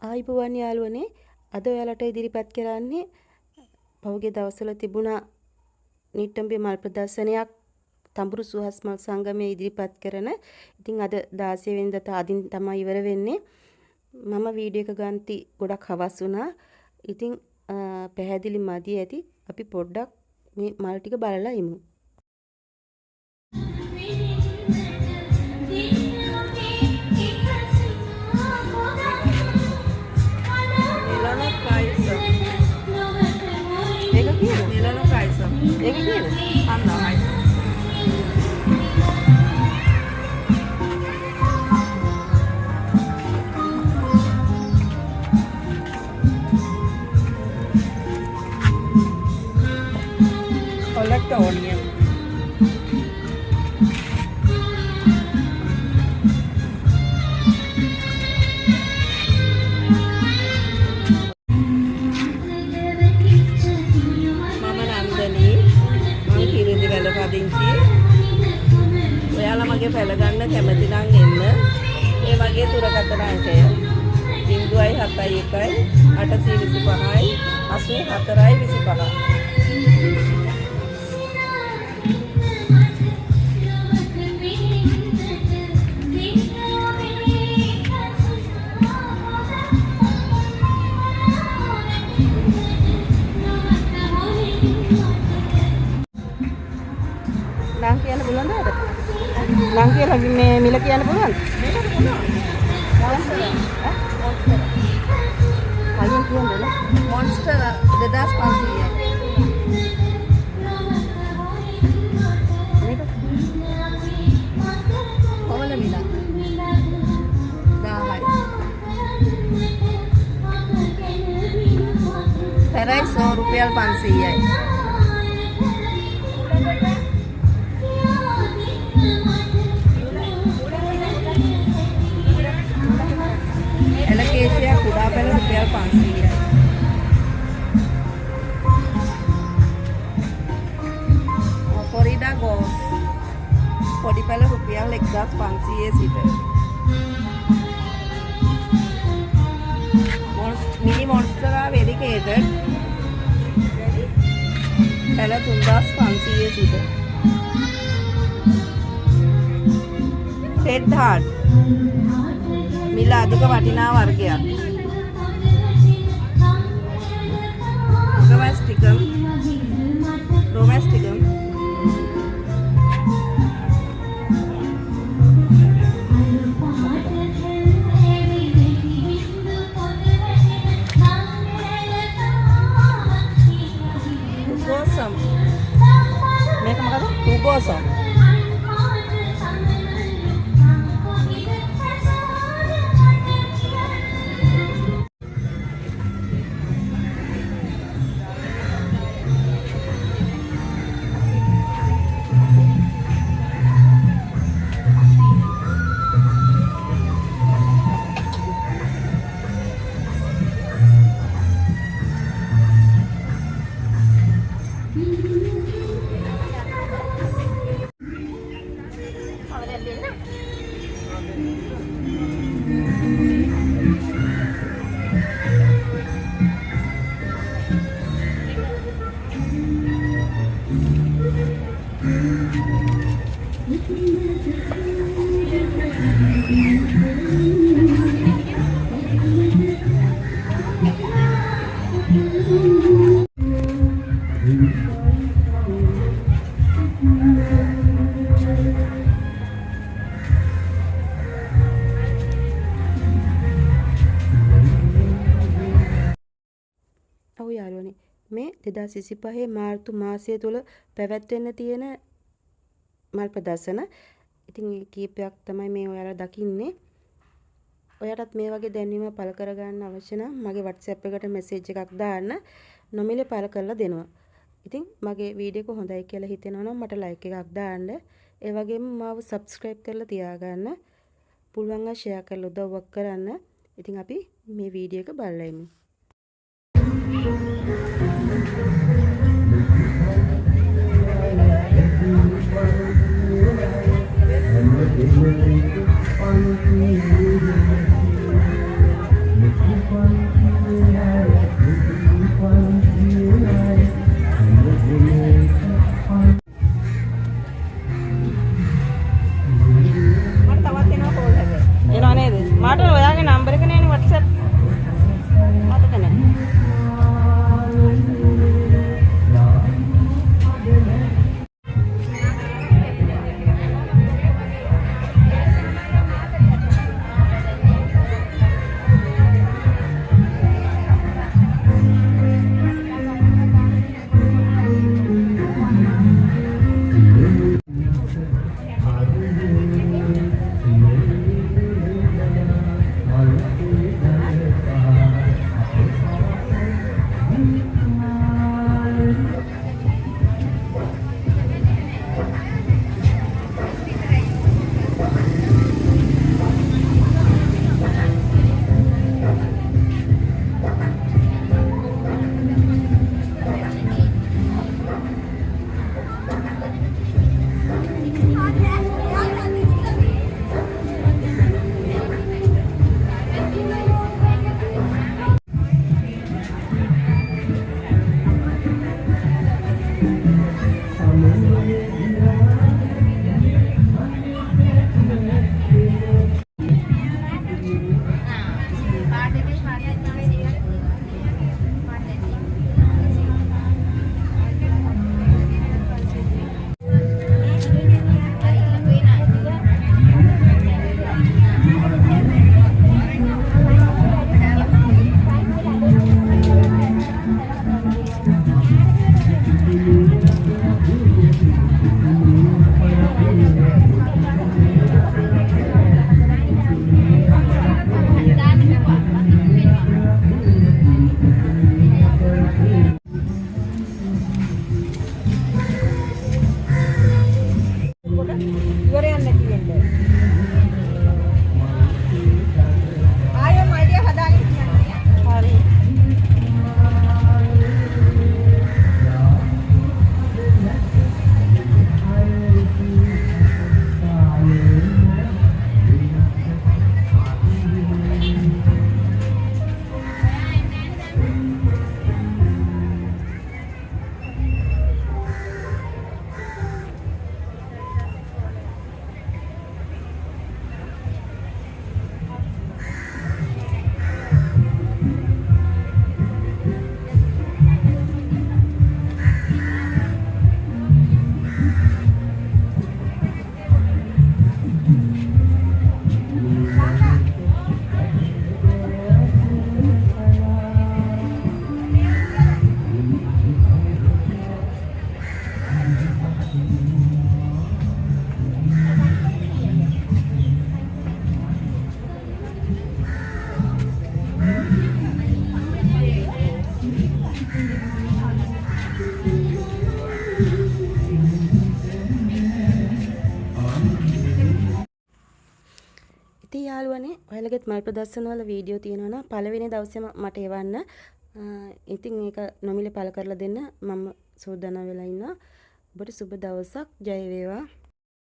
ආයිබෝවන් යාළුවනේ අද ඔයාලට ඉදිරිපත් කරන්නේ පහුගිය දවස්වල තිබුණා නිට්ටඹේ මල් ප්‍රදර්ශනයක් තඹුරු සුහස් මල් සංගමයේ ඉදිරිපත් කරන. ඉතින් අද 16 වෙනිදා තාදින් තමයි ඉවර වෙන්නේ. මම වීඩියෝ එක ගන්නති ගොඩක් හවස් වුණා. ඉතින් පැහැදිලි මදි ඇති. අපි පොඩ්ඩක් මේ මල් ටික බලලා ඉමු. ඒක කියන අන්නයි collect onion ඔයාලා මගේ පැල ගන්න කැමති නම් එන්න. ඒ වගේ දුරකථන අංකය 071 825 8425. lang කියන්න පුළුවන්ද අර? lang කියලා මේ මිල කියන්න පුළුවන්ද? මේකට පුළුවන්. මොන්ස්ටර්. මොන්ස්ටර්. කයින් කියන්නද? මොන්ස්ටර් 2500යි. මේක කොහොමද මිල? 10යි. පැරයි 100 රුපියල් 500යි. එලකේසියා කුඩා පැල රුපියල් 500යි. ෆොරිඩා ගෝස් පොඩි පැල රුපියල් 1500 සිට. මිනි මොන්ස්ටරා වෙරිකේටඩ් පැල 3500 සිට. රෙඩ් හાર્ට් මිල අධික වටිනා වර්ගයක්. ඩොමෙස්ටිකම් උගෝසම් මේක මොකද? උගෝසම් යාළුවනේ මේ 2025 මාර්තු මාසය තුල පැවැත්වෙන්න තියෙන මල් ප්‍රදර්ශන. ඉතින් කීපයක් තමයි මේ ඔයාලා දකින්නේ. ඔයාලටත් මේ වගේ දැන්වීම පළ කරගන්න අවශ්‍ය නම් මගේ WhatsApp එකට මැසේජ් එකක් දාන්න. නොමිලේ පළ කරලා දෙනවා. ඉතින් මගේ වීඩියෝ එක හොඳයි කියලා හිතෙනවා නම් මට ලයික් එකක් දාන්න. ඒ වගේම මාව subscribe කරලා තියාගන්න. පුළුවන් නම් share කරලා උදව්වක් කරන්න. ඉතින් අපි මේ වීඩියෝ එක බලලා ඉමු. නම්බර එක නෑනේ WhatsApp. මතක නෑ. ඉතින් යාළුවනේ ඔයාලගෙත් මල් ප්‍රදර්ශන වල වීඩියෝ තියෙනවා නම් පළවෙනි දවසේම මට එවන්න. ඉතින් ඒක නොමිලේ පළ කරලා දෙන්න මම සූදානම් වෙලා ඉන්නවා. ඔබට සුබ දවසක්. ජය වේවා.